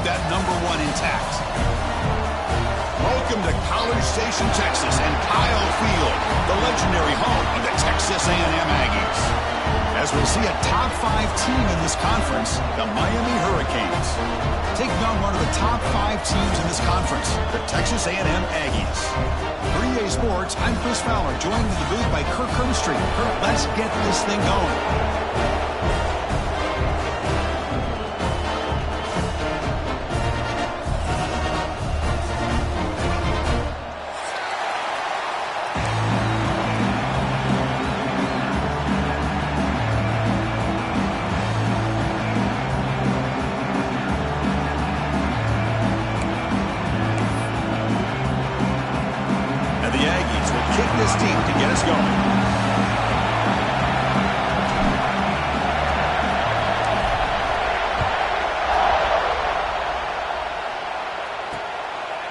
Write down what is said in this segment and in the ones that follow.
that number 1 intact. Welcome to College Station, Texas, and Kyle Field, the legendary home of the Texas A&M Aggies. As we'll see a top 5 team in this conference, the Miami Hurricanes, taking on one of the top 5 teams in this conference, the Texas A&M Aggies. For EA Sports, I'm Chris Fowler, joined in the booth by Kirk Herbstreit. Kirk, let's get this thing going. This team to get us going.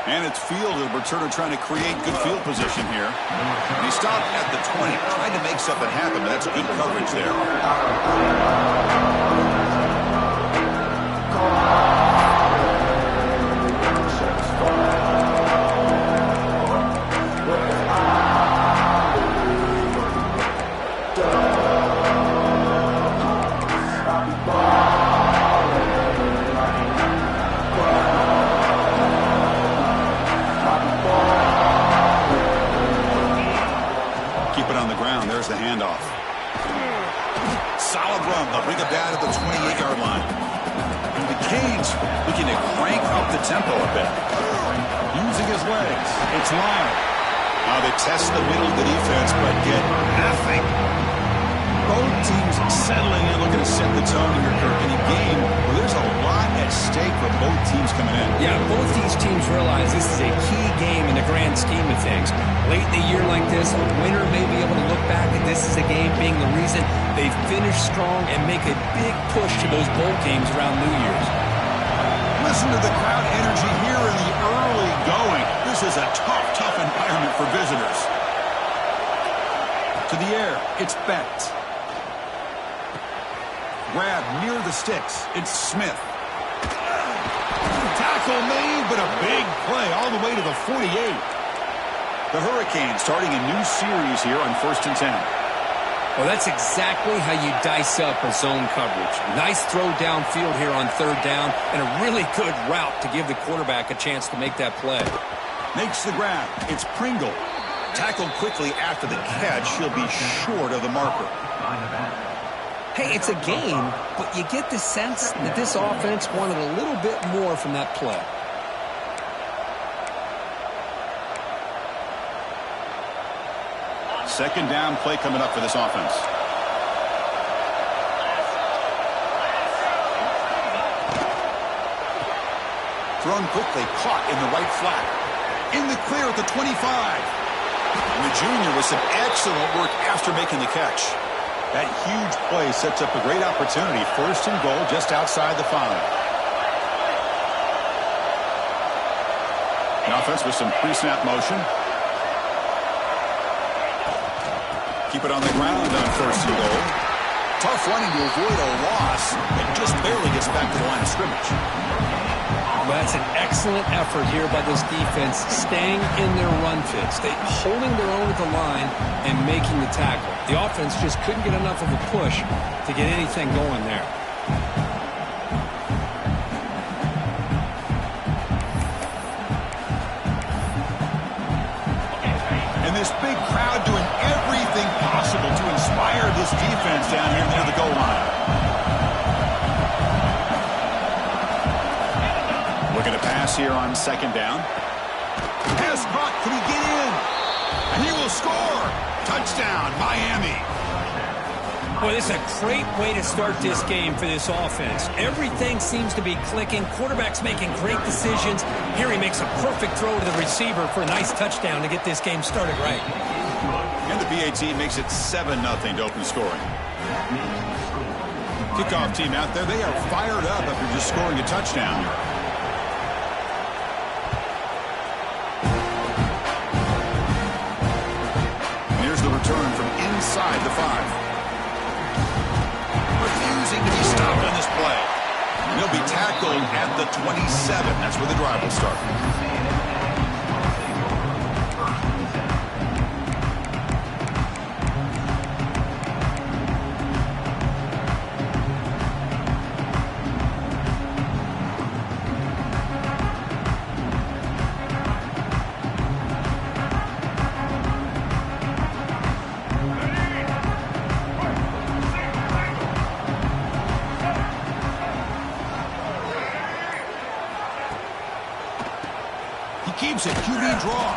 And it's fielded. Returner trying to create good field position here. And he stopped at the 20, trying to make something happen, but that's good coverage there. There's the handoff. Solid run. They'll bring it down to the 28-yard line. And the Canes looking to crank up the tempo a bit. Using his legs. It's Lyle. Now they test the middle of the defense, but get nothing. Both teams settling in, looking to set the tone here, Kirk, in a game where there's a lot at stake for both teams coming in. Yeah, both these teams realize this is a key game in the grand scheme of things. Late in a year like this, a winner may be able to look back at this as a game being the reason they finish strong and make a big push to those bowl games around New Year's. Listen to the crowd energy here in the early going. This is a tough environment for visitors. To the air, it's Becht. Grab near the sticks. It's Smith. Tackle made, but a big play all the way to the 48. The Hurricanes starting a new series here on 1st and 10. Well, that's exactly how you dice up a zone coverage. Nice throw downfield here on 3rd down, and a really good route to give the quarterback a chance to make that play. Makes the grab. It's Pringle. Tackled quickly after the catch. He'll be short of the marker. Hey, it's a game, but you get the sense that this offense wanted a little bit more from that play. Second down play coming up for this offense. Thrown quickly, caught in the right flat. In the clear at the 25. And the junior with some excellent work after making the catch. That huge play sets up a great opportunity. 1st and goal just outside the 5. An offense with some pre-snap motion. Keep it on the ground on 1st and goal. Tough running to avoid a loss. And just barely gets back to the line of scrimmage. Well, that's an excellent effort here by this defense, staying in their run fits, holding their own at the line and making the tackle. The offense just couldn't get enough of a push to get anything going there. And this big crowd doing everything possible to inspire this defense down here near the goal line. Looking to pass here on 2nd down. Pass caught. Can he get in? And he will score. Touchdown, Miami. Boy, this is a great way to start this game for this offense. Everything seems to be clicking. Quarterback's making great decisions. Here he makes a perfect throw to the receiver for a nice touchdown to get this game started right. And the PAT makes it 7-0 to open scoring. Kickoff team out there. They are fired up after just scoring a touchdown. The return from inside the 5. Refusing to be stopped on this play. He'll be tackled at the 27. That's where the drive will start. Keeps it, QB draw.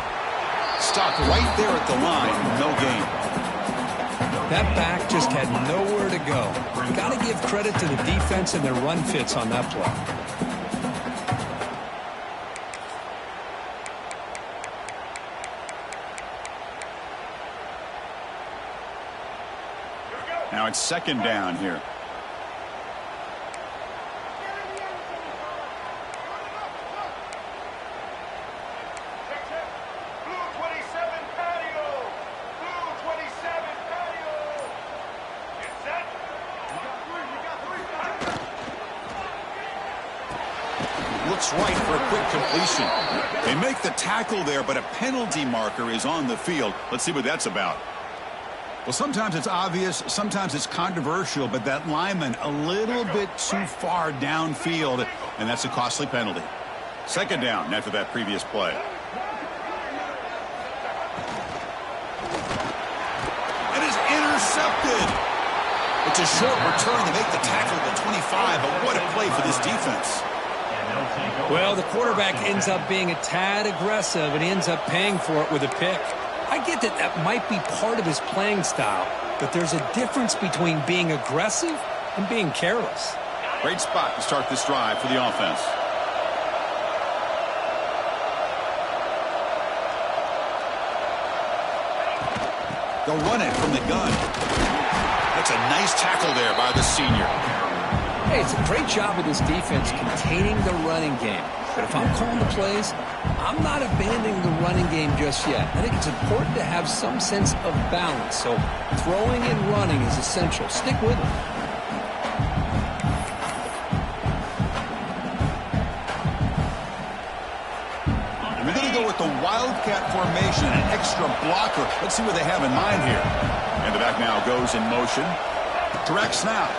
Stopped right there at the line, no gain. That back just had nowhere to go. Got to give credit to the defense and their run fits on that play. Now it's second down here. Looks right for a quick completion. They make the tackle there, but a penalty marker is on the field. Let's see what that's about. Well, sometimes it's obvious, sometimes it's controversial, but that lineman a little bit too far downfield, and that's a costly penalty. Second down after that previous play. It is intercepted. It's a short return to make the tackle at the 25, but what a play for this defense. Well, the quarterback ends up being a tad aggressive, and he ends up paying for it with a pick. I get that that might be part of his playing style, but there's a difference between being aggressive and being careless. Great spot to start this drive for the offense. They'll run it from the gun. That's a nice tackle there by the senior. Hey, it's a great job of this defense containing the running game. But if I'm calling the plays, I'm not abandoning the running game just yet. I think it's important to have some sense of balance. So throwing and running is essential. Stick with it. We're going to go with the Wildcat formation, an extra blocker. Let's see what they have in mind here. And the back now goes in motion. Direct snap.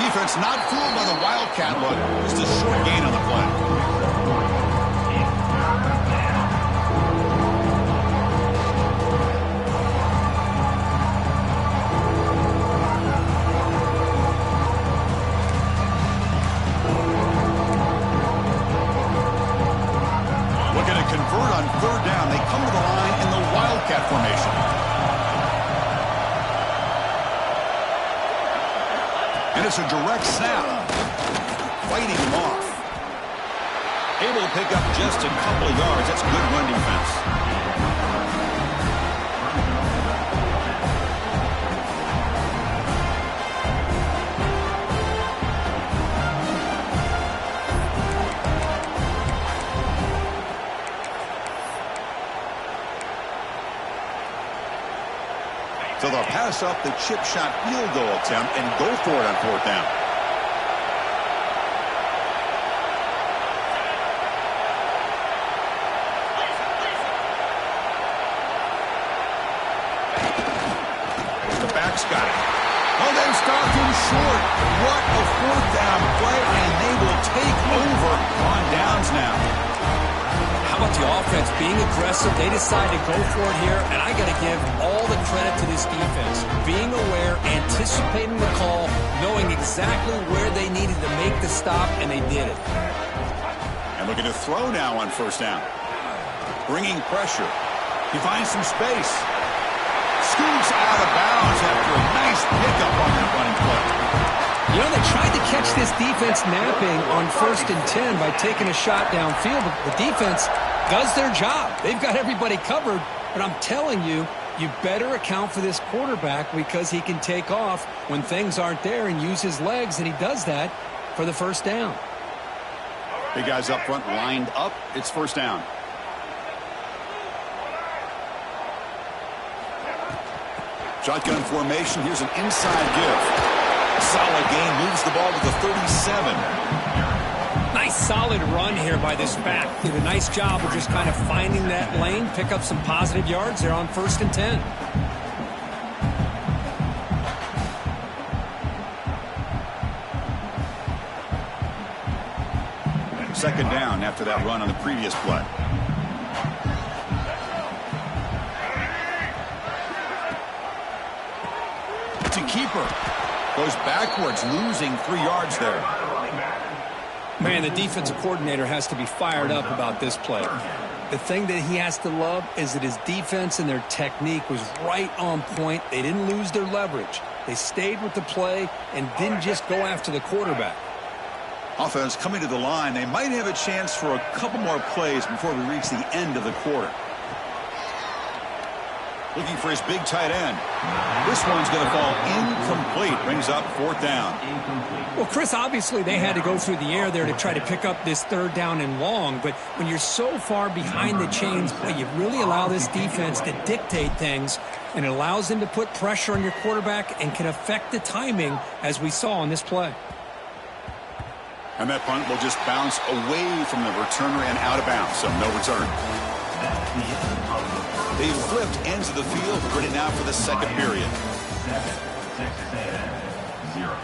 Defense not fooled by the Wildcat look. Just a short gain on the play. Looking to convert on third down. They come to the line in the Wildcat formation. And it's a direct snap. Fighting him off. Able to pick up just a couple of yards. That's good run defense. So they'll pass up the chip shot field goal attempt and go for it on fourth down. The back's got it. Oh, they stopped him short. What a fourth down play, and they will take over on downs now. How about the offense being aggressive? They decide to go for it here, and I got to give all the credit to this defense. Being aware, anticipating the call, knowing exactly where they needed to make the stop, and they did it. And looking to throw now on first down. Bringing pressure. He finds some space. Scoots out of bounds after a nice pickup on that running play. You know, they tried to catch this defense napping on 1st and 10 by taking a shot downfield, but the defense does their job. They've got everybody covered, but I'm telling you, you better account for this quarterback because he can take off when things aren't there and use his legs, and he does that for the first down. Big guys up front lined up. It's first down. Shotgun formation. Here's an inside give. solid gain, moves the ball to the 37. Nice solid run here by this back. Did a nice job of just kind of finding that lane, pick up some positive yards there on 1st and 10. Second down after that run on the previous play. To keeper. Goes backwards, losing 3 yards there. Man, the defensive coordinator has to be fired up about this play. The thing that he has to love is that his defense and their technique was right on point. They didn't lose their leverage. They stayed with the play and didn't just go after the quarterback. Offense coming to the line. They might have a chance for a couple more plays before we reach the end of the quarter. Looking for his big tight end. This one's going to fall incomplete. Brings up 4th down. Well, Chris, obviously they had to go through the air there to try to pick up this 3rd down and long. But when you're so far behind the chains, boy, you really allow this defense to dictate things. And it allows them to put pressure on your quarterback and can affect the timing, as we saw on this play. And that punt will just bounce away from the returner and out of bounds, so no return. They flipped ends of the field, ready now for the second period. 7-6-0.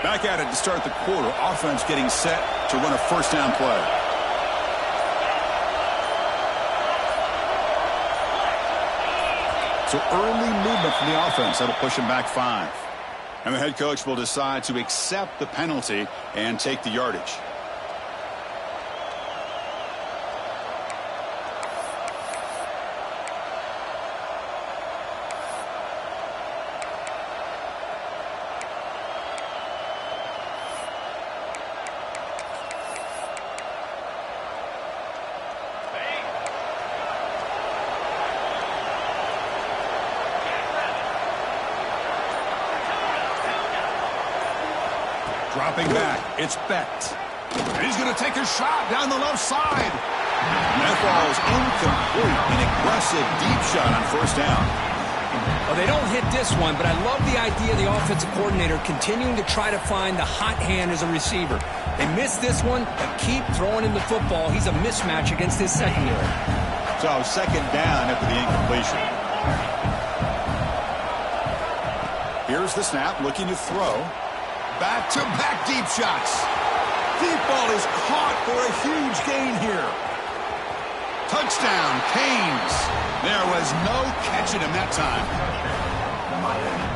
Back at it to start the quarter. Offense getting set to run a 1st down play. So early movement from the offense. That'll push him back 5. And the head coach will decide to accept the penalty and take the yardage. Dropping back, it's Becht. And he's going to take a shot down the left side. And that ball is incomplete. An aggressive deep shot on 1st down. Well, they don't hit this one, but I love the idea of the offensive coordinator continuing to try to find the hot hand as a receiver. They missed this one, but keep throwing him the football. He's a mismatch against his secondary. So 2nd down after the incompletion. Here's the snap, looking to throw. Back-to-back deep shots. Deep ball is caught for a huge gain here. Touchdown, Canes. There was no catching him that time.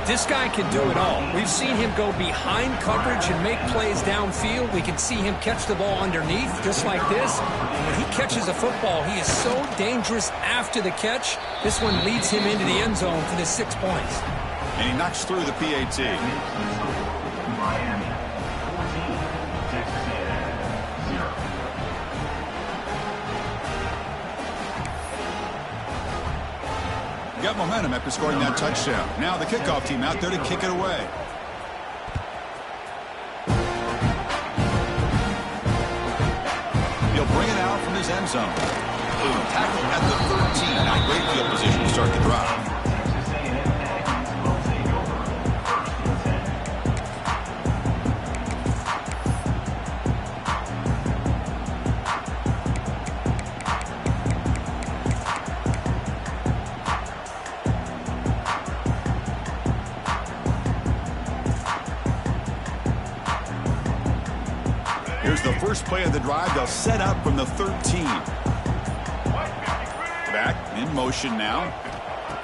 This guy can do it all. We've seen him go behind coverage and make plays downfield. We can see him catch the ball underneath, just like this. And when he catches a football, he is so dangerous after the catch. This one leads him into the end zone for the 6 points. And he knocks through the PAT. Got momentum after scoring that touchdown. Now the kickoff team out there to kick it away. He'll bring it out from his end zone. Tackled at the 13. Not great field position to start the drive. Here's the first play of the drive. They'll set up from the 13. Back in motion now.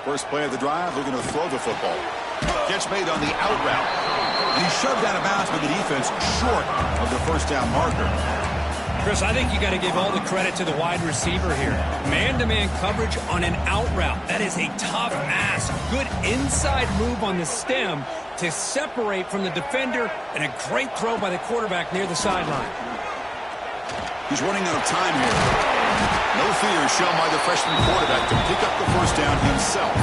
First play of the drive, looking to throw the football. Catch made on the out route. And he's shoved out of bounds by the defense short of the 1st down marker. Chris, I think you got to give all the credit to the wide receiver here. Man-to-man coverage on an out route. That is a tough ask. Good inside move on the stem to separate from the defender, and a great throw by the quarterback near the sideline. He's running out of time here. No fear shown by the freshman quarterback to pick up the first down himself.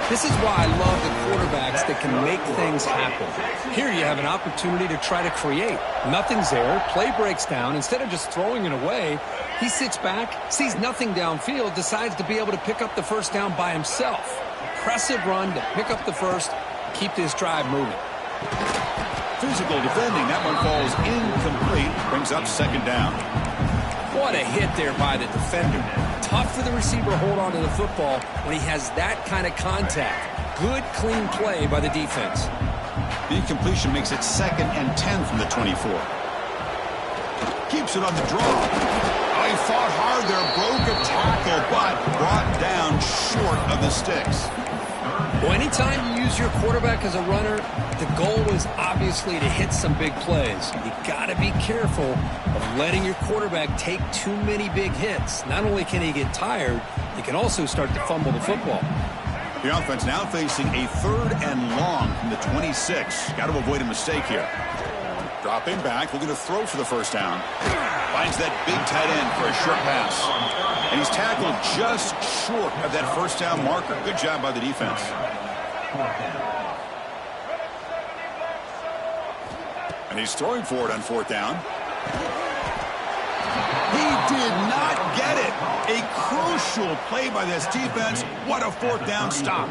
This is why I love the quarterbacks that can make things happen. Here you have an opportunity to try to create. Nothing's there. Play breaks down. Instead of just throwing it away, he sits back, sees nothing downfield, decides to be able to pick up the first down by himself. Impressive run to pick up the first, keep this drive moving. Physical defending. That one falls incomplete. Brings up second down. What a hit there by the defender. Tough for the receiver to hold on to the football when he has that kind of contact. Good, clean play by the defense. The incompletion makes it 2nd and 10 from the 24. Keeps it on the draw. Oh, he fought hard there, broke a tackle, but brought down short of the sticks. Well, anytime you use your quarterback as a runner, the goal is obviously to hit some big plays. You got to be careful of letting your quarterback take too many big hits. Not only can he get tired, he can also start to fumble the football. The offense now facing a 3rd and long from the 26. Got to avoid a mistake here. Dropping back, looking to throw for the first down. Finds that big tight end for a short pass. And he's tackled just short of that first down marker. Good job by the defense. And he's throwing for it on 4th down. He did not get it. A crucial play by this defense. What a 4th down stop.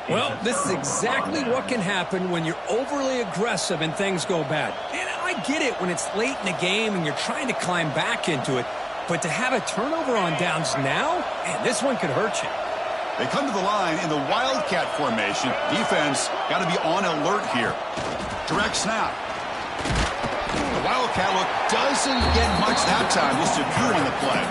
Well, this is exactly what can happen when you're overly aggressive and things go bad. And I get it when it's late in the game and you're trying to climb back into it. But to have a turnover on downs now, man, this one could hurt you. They come to the line in the Wildcat formation. Defense got to be on alert here. Direct snap. The Wildcat look doesn't get much that time. Just a few on the play.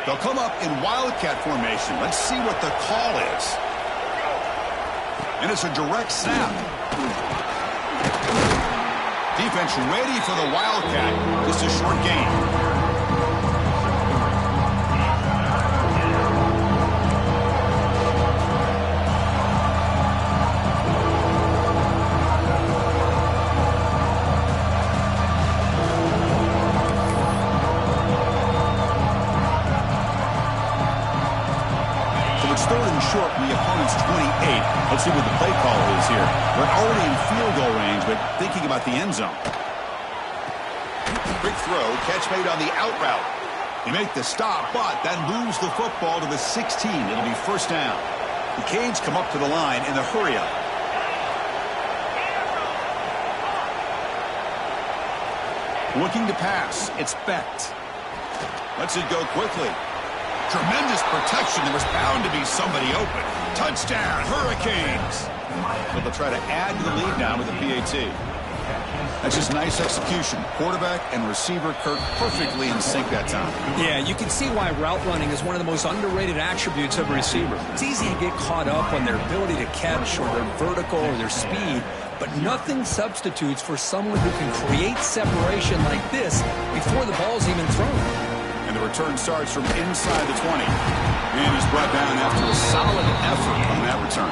They'll come up in Wildcat formation. Let's see what the call is. And it's a direct snap. Defense ready for the Wildcat. Just a short gain. Short from the opponent's 28. Let's see what the play call is here. We're already in field goal range, but thinking about the end zone. Quick throw, catch made on the out route. They make the stop, but then lose the football to the 16. It'll be first down. The Canes come up to the line in the hurry up. Looking to pass. It's Becht. Lets it go quickly. Tremendous protection. There was bound to be somebody open. Touchdown, Hurricanes. But they'll try to add to the lead now with the PAT. That's just nice execution. Quarterback and receiver Kirk perfectly in sync that time. Yeah, you can see why route running is one of the most underrated attributes of a receiver. It's easy to get caught up on their ability to catch or their vertical or their speed, but nothing substitutes for someone who can create separation like this before the ball's even thrown. And the return starts from inside the 20. And he's brought down after a solid effort on that return.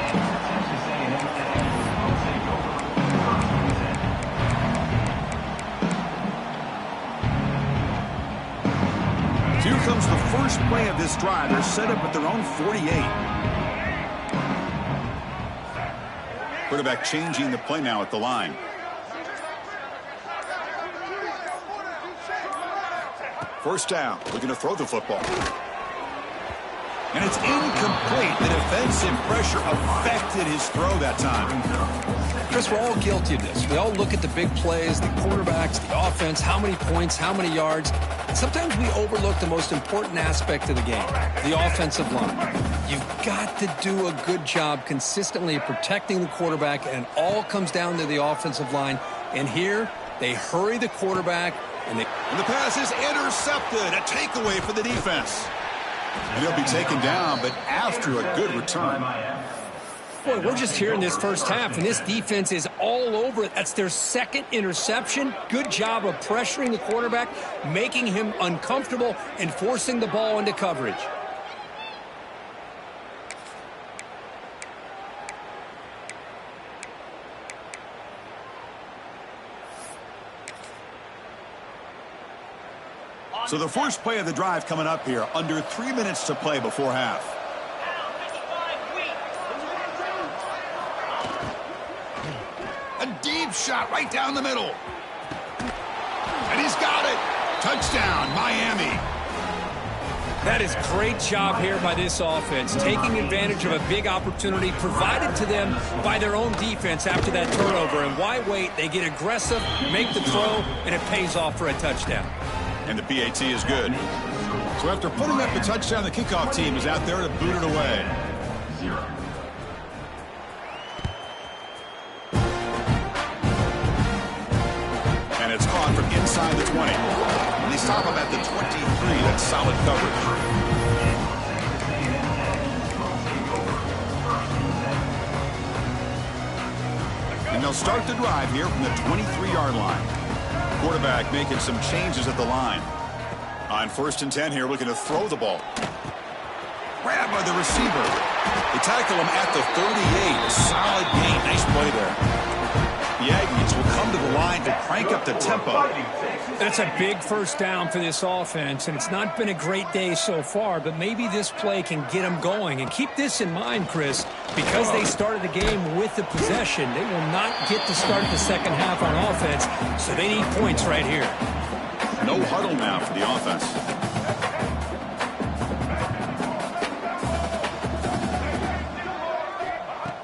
Here comes the first play of this drive. They're set up at their own 48. Quarterback changing the play now at the line. First down, looking to throw the football. And it's incomplete. The defensive pressure affected his throw that time. Chris, we're all guilty of this. We all look at the big plays, the quarterbacks, the offense, how many points, how many yards. And sometimes we overlook the most important aspect of the game, the offensive line. You've got to do a good job consistently protecting the quarterback, and it all comes down to the offensive line. And here, they hurry the quarterback, and the pass is intercepted. A takeaway for the defense. And he'll be taken down, but after a good return. Boy, we're just here in this first half, and this defense is all over it. That's their second interception. Good job of pressuring the quarterback, making him uncomfortable, and forcing the ball into coverage. So the first play of the drive coming up here, under 3 minutes to play before half. A deep shot right down the middle. And he's got it. Touchdown, Miami. That is great job here by this offense, taking advantage of a big opportunity provided to them by their own defense after that turnover. And why wait? They get aggressive, make the throw, and it pays off for a touchdown. And the PAT is good. So after putting up the touchdown, the kickoff team is out there to boot it away. And it's caught from inside the 20. And they stop him at the 23. That's solid coverage. And they'll start the drive here from the 23-yard line. Quarterback making some changes at the line. On 1st and 10 here, looking to throw the ball. Grab by the receiver. They tackle him at the 38. Solid gain. Nice play there. The Aggies will come to the line to crank up the tempo. That's a big first down for this offense, and it's not been a great day so far, but maybe this play can get them going. And keep this in mind, Chris, because they started the game with the possession, they will not get to start the second half on offense, so they need points right here. No huddle now for the offense.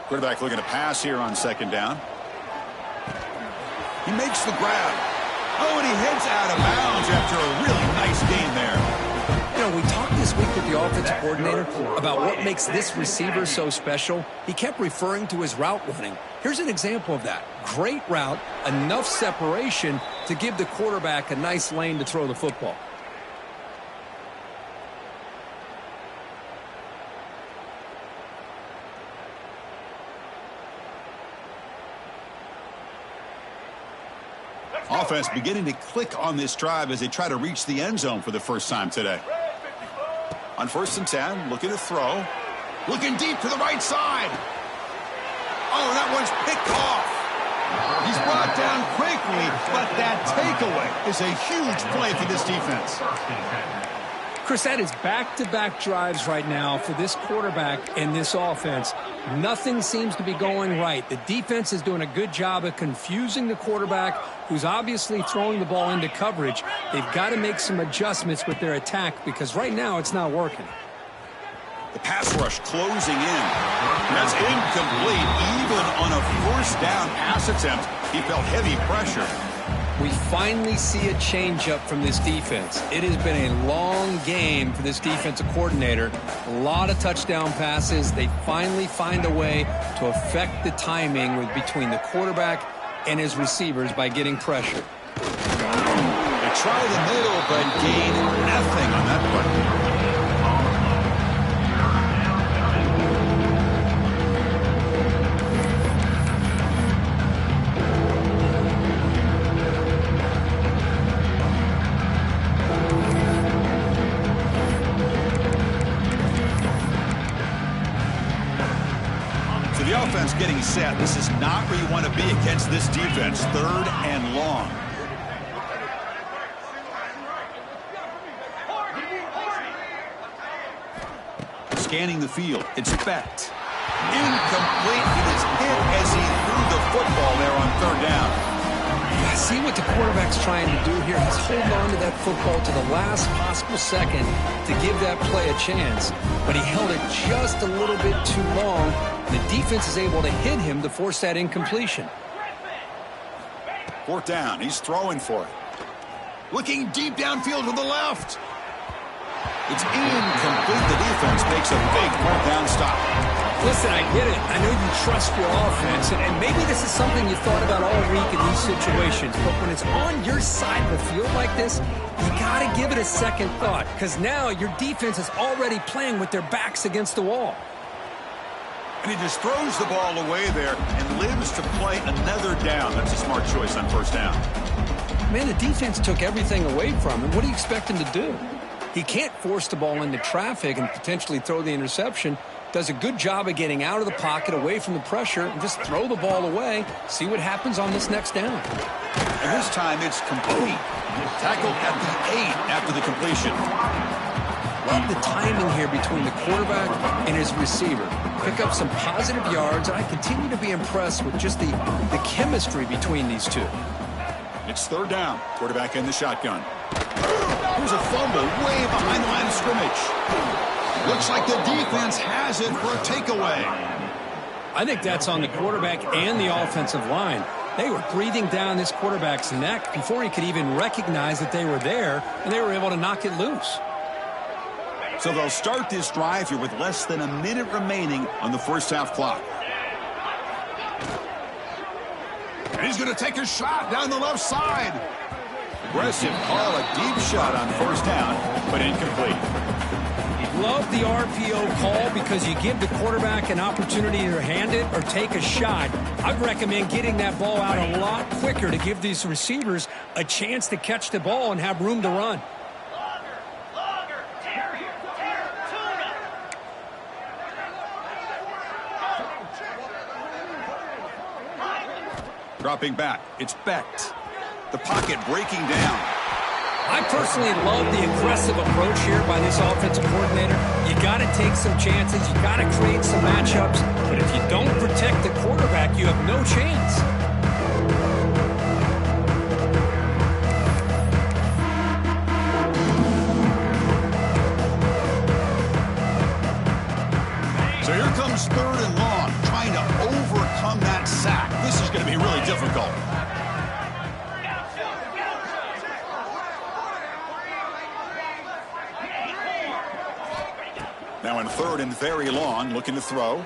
Quarterback looking to pass here on 2nd down. He makes the grab. Oh, and he heads out of bounds after a really nice gain there. You know, we talked this week with the offensive coordinator about what makes this receiver so special. He kept referring to his route running. Here's an example of that. Great route, enough separation to give the quarterback a nice lane to throw the football. Offense beginning to click on this drive as they try to reach the end zone for the first time today. On 1st and 10, looking to throw. Looking deep to the right side. Oh, that one's picked off. He's brought down quickly, but that takeaway is a huge play for this defense. Chris, that is back-to-back drives right now for this quarterback and this offense. Nothing seems to be going right. The defense is doing a good job of confusing the quarterback, who's obviously throwing the ball into coverage. They've got to make some adjustments with their attack because right now it's not working. The pass rush closing in. That's incomplete. Even on a 1st down pass attempt, he felt heavy pressure. We finally see a changeup from this defense. It has been a long game for this defensive coordinator. A lot of touchdown passes. They finally find a way to affect the timing between the quarterback and his receivers by getting pressure. They try the middle, but gain nothing on that play. Offense getting set. This is not where you want to be against this defense. 3rd and long. Scanning the field. It's Becht. Incomplete. He was hit as he threw the football there on 3rd down. See what the quarterback's trying to do here. He's holding on to that football to the last possible second to give that play a chance. But he held it just a little bit too long. The defense is able to hit him to force that incompletion. 4th down. He's throwing for it. Looking deep downfield to the left. It's incomplete. The defense makes a big 4th down stop. Listen, I get it. I know you trust your offense, and maybe this is something you thought about all week in these situations, but when it's on your side of the field like this, you got to give it a second thought, because now your defense is already playing with their backs against the wall. And he just throws the ball away there and lives to play another down. That's a smart choice on 1st down. Man, the defense took everything away from him. What do you expect him to do? He can't force the ball into traffic and potentially throw the interception. does a good job of getting out of the pocket, away from the pressure, and just throw the ball away. See what happens on this next down. And this time it's complete. Tackled at the 8 after the completion. Love the timing here between the quarterback and his receiver. Pick up some positive yards, and I continue to be impressed with just the chemistry between these two. It's third down. Quarterback in the shotgun. Here's a fumble way behind the line of scrimmage. Looks like the defense has it for a takeaway. I think that's on the quarterback and the offensive line. They were breathing down this quarterback's neck before he could even recognize that they were there, and they were able to knock it loose. So they'll start this drive here with less than a minute remaining on the first half clock. And he's going to take a shot down the left side. Aggressive call, a deep shot on first down, but incomplete. Love the RPO call because you give the quarterback an opportunity to hand it or take a shot. I'd recommend getting that ball out a lot quicker to give these receivers a chance to catch the ball and have room to run. Dropping back, it's Becht. The pocket breaking down. I personally love the aggressive approach here by this offensive coordinator. You got to take some chances. You got to create some matchups. But if you don't protect the quarterback, you have no chance. So here comes third and long, trying to overcome that sack. This is going to be really difficult. Now in third and very long, looking to throw. And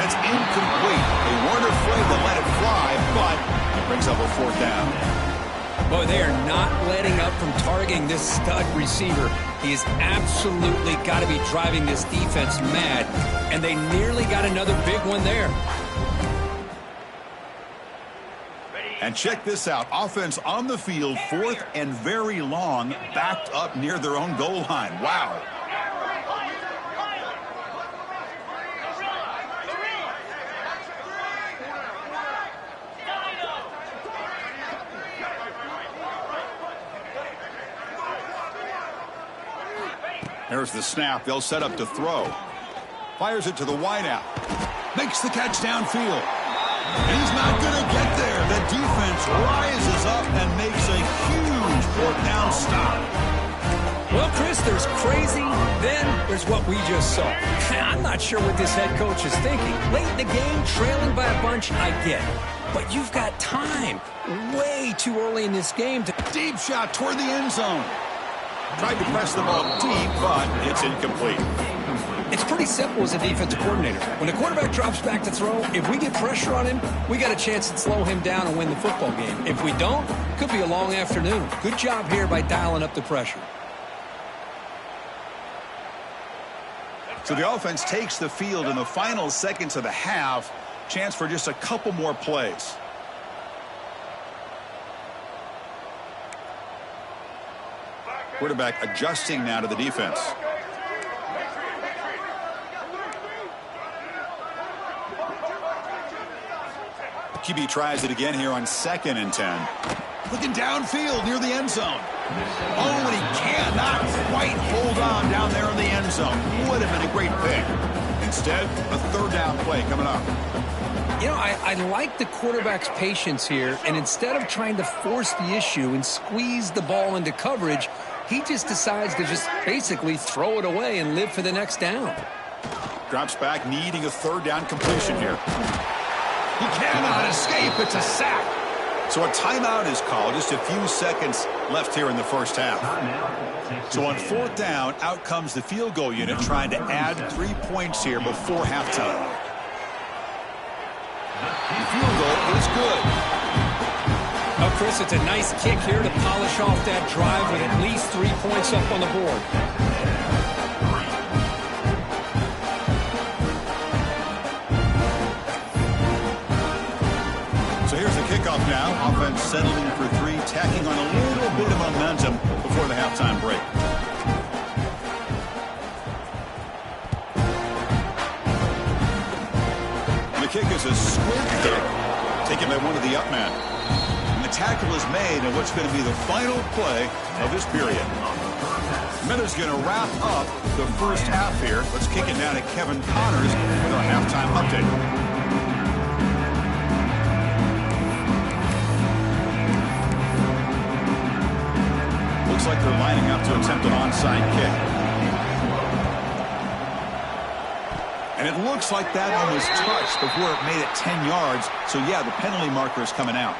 that's incomplete. They weren't afraid to let it fly, but it brings up a fourth down. Boy, they are not letting up from targeting this stud receiver. He has absolutely got to be driving this defense mad, and they nearly got another big one there. And check this out. Offense on the field, fourth and very long, backed up near their own goal line. Wow. There's the snap. They'll set up to throw. Fires it to the wideout. Makes the catch downfield. And he's not going to get there. The defense rises up and makes a huge fourth down stop. Well, Chris, there's crazy, then there's what we just saw. I'm not sure what this head coach is thinking. Late in the game, trailing by a bunch, I get it. But you've got time. Way too early in this game to... Deep shot toward the end zone. Tried to press the ball deep, but it's incomplete. It's pretty simple as a defensive coordinator. When the quarterback drops back to throw, if we get pressure on him, we got a chance to slow him down and win the football game. If we don't, could be a long afternoon. Good job here by dialing up the pressure. So the offense takes the field in the final seconds of the half. Chance for just a couple more plays. Quarterback adjusting now to the defense. QB tries it again here on 2nd and 10. Looking downfield near the end zone. Oh, and he cannot quite hold on down there in the end zone. Would have been a great pick. Instead, a third down play coming up. You know, I like the quarterback's patience here, and instead of trying to force the issue and squeeze the ball into coverage, he just decides to just basically throw it away and live for the next down. Drops back, needing a third down completion here. He cannot escape. It's a sack. So a timeout is called. Just a few seconds left here in the first half. So on fourth down, out comes the field goal unit trying to add 3 points here before halftime. The field goal is good. Oh, Chris, it's a nice kick here to polish off that drive with at least 3 points up on the board. So here's the kickoff now. Offense settling for 3, tacking on a little bit of momentum before the halftime break. kick is a squib kick, taken by one of the up men. And the tackle is made in what's going to be the final play of this period. Miller's going to wrap up the first half here. Let's kick it now to Kevin Connors with our halftime update. Looks like they're lining up to attempt an onside kick. And it looks like that one was touched before it made it 10 yards. So, yeah, the penalty marker is coming out.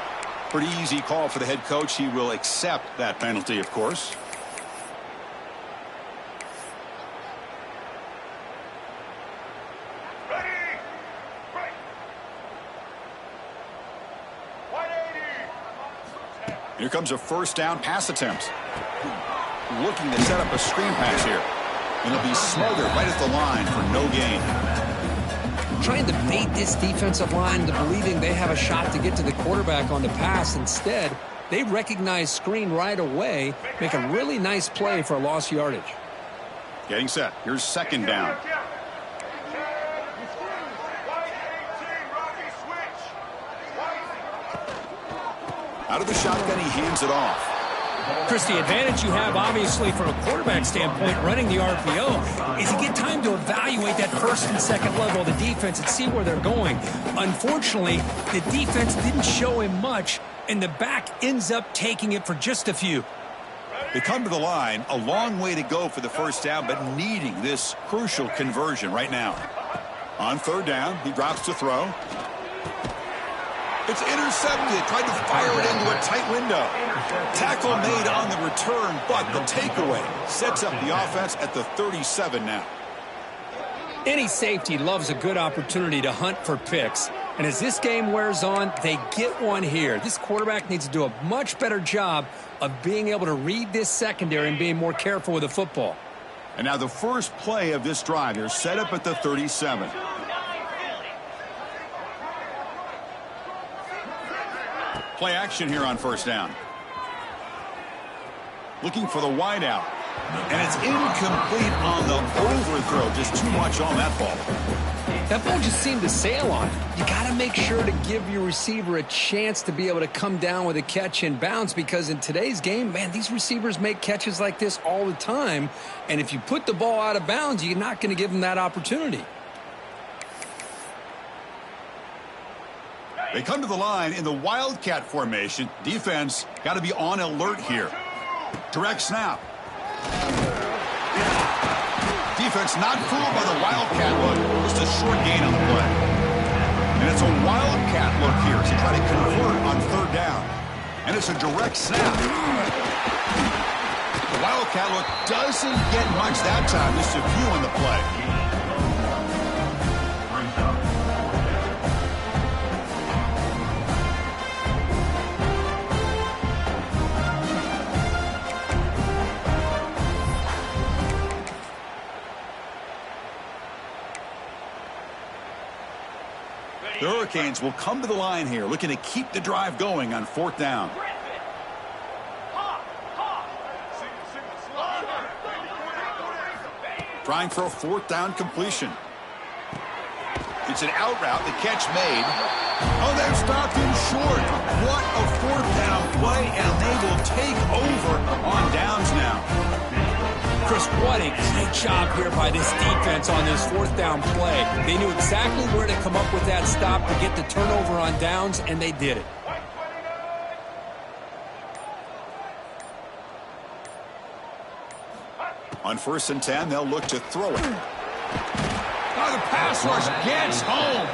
Pretty easy call for the head coach. He will accept that penalty, of course. Here comes a first down pass attempt. Looking to set up a screen pass here. And it'll be smothered right at the line for no gain. Trying to bait this defensive line into believing they have a shot to get to the quarterback on the pass. Instead, they recognize screen right away, make a really nice play for a lost yardage. Getting set. Here's second down. Out of the shotgun, he hands it off. Chris, the advantage you have, obviously, from a quarterback standpoint, running the RPO, is you get time to evaluate that first and second level of the defense and see where they're going. Unfortunately, the defense didn't show him much, and the back ends up taking it for just a few. They come to the line, a long way to go for the first down, but needing this crucial conversion right now. On third down, he drops to throw. It's intercepted, tried to fire it into a tight window. Tackle made on the return, but the takeaway sets up the offense at the 37 now. Any safety loves a good opportunity to hunt for picks. And as this game wears on, they get one here. This quarterback needs to do a much better job of being able to read this secondary and being more careful with the football. And now the first play of this drive, they're set up at the 37. Play action here on first down. Looking for the wide out. And it's incomplete on the overthrow. Just too much on that ball. That ball just seemed to sail on it. You got to make sure to give your receiver a chance to be able to come down with a catch and bounce, because in today's game, man, these receivers make catches like this all the time. And if you put the ball out of bounds, you're not going to give them that opportunity. They come to the line in the Wildcat formation. Defense got to be on alert here. Direct snap. Defense not fooled by the Wildcat look. Just a short gain on the play. And it's a Wildcat look here to try to convert on third down. And it's a direct snap. The Wildcat look doesn't get much that time. Just a few on the play. The Hurricanes will come to the line here, looking to keep the drive going on fourth down. Trying for a fourth down completion. It's an out route, the catch made. Oh, they've stopped him short. What a fourth down play, and they will take over on downs now. Chris, what a great job here by this defense on this fourth down play. They knew exactly where to come up with that stop to get the turnover on downs, and they did it. On 1st and 10, they'll look to throw it. Oh, the pass rush gets home.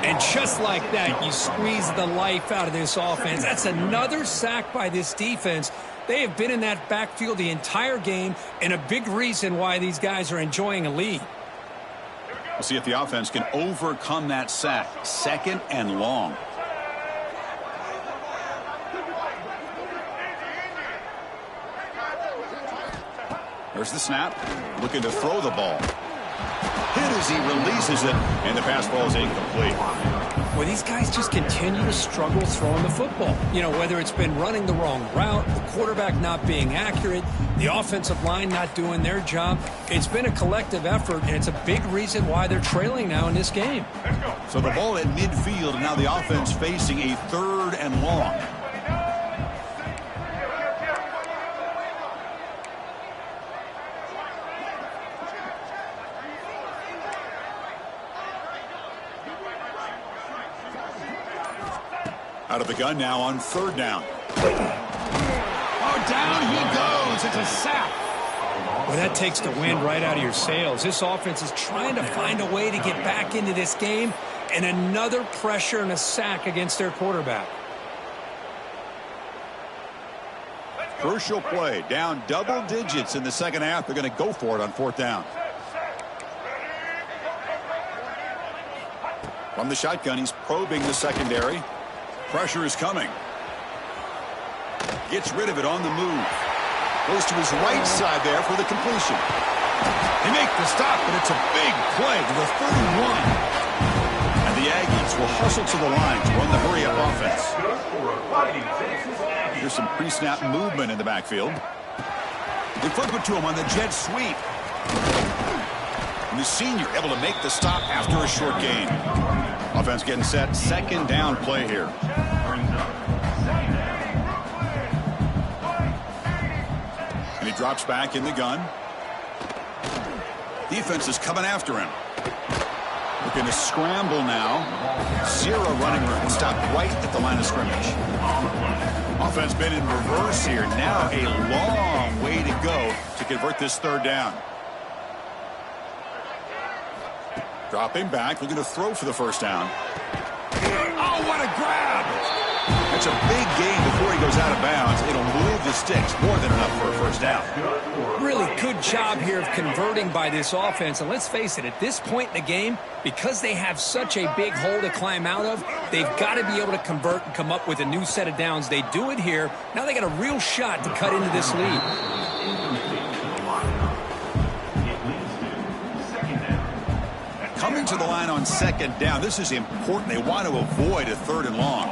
And just like that, you squeeze the life out of this offense. That's another sack by this defense. They have been in that backfield the entire game, and a big reason why these guys are enjoying a lead. We'll see if the offense can overcome that sack. Second and long. There's the snap. Looking to throw the ball. Hit as he releases it, and the pass ball is incomplete. Well, these guys just continue to struggle throwing the football. You know, whether it's been running the wrong route, the quarterback not being accurate, the offensive line not doing their job. It's been a collective effort, and it's a big reason why they're trailing now in this game. So the ball at midfield, and now the offense facing a 3rd and long. Out of the gun now on 3rd down. Oh, down he goes. It's a sack. Well, that takes the wind right out of your sails. This offense is trying to find a way to get back into this game, and another pressure and a sack against their quarterback. Crucial play. Down double digits in the second half. They're going to go for it on 4th down. From the shotgun, he's probing the secondary. Pressure is coming. Gets rid of it on the move. Goes to his right side there for the completion. They make the stop, but it's a big play to the 31. And the Aggies will hustle to the line to run the hurry-up offense. Here's some pre-snap movement in the backfield. They flip it to him on the jet sweep. And the senior able to make the stop after a short gain. Offense getting set. 2nd down play here. And he drops back in the gun. Defense is coming after him. Looking to scramble now. 0 running room. Stopped right at the line of scrimmage. Offense been in reverse here. Now a long way to go to convert this 3rd down. Dropping back, looking to throw for the 1st down. Oh, what a grab! That's a big gain before he goes out of bounds. It'll move the sticks, more than enough for a 1st down. Really good job here of converting by this offense. And let's face it, at this point in the game, because they have such a big hole to climb out of, they've got to be able to convert and come up with a new set of downs. They do it here. Now they got a real shot to cut into this lead. Coming to the line on 2nd down. This is important. They want to avoid a 3rd and long.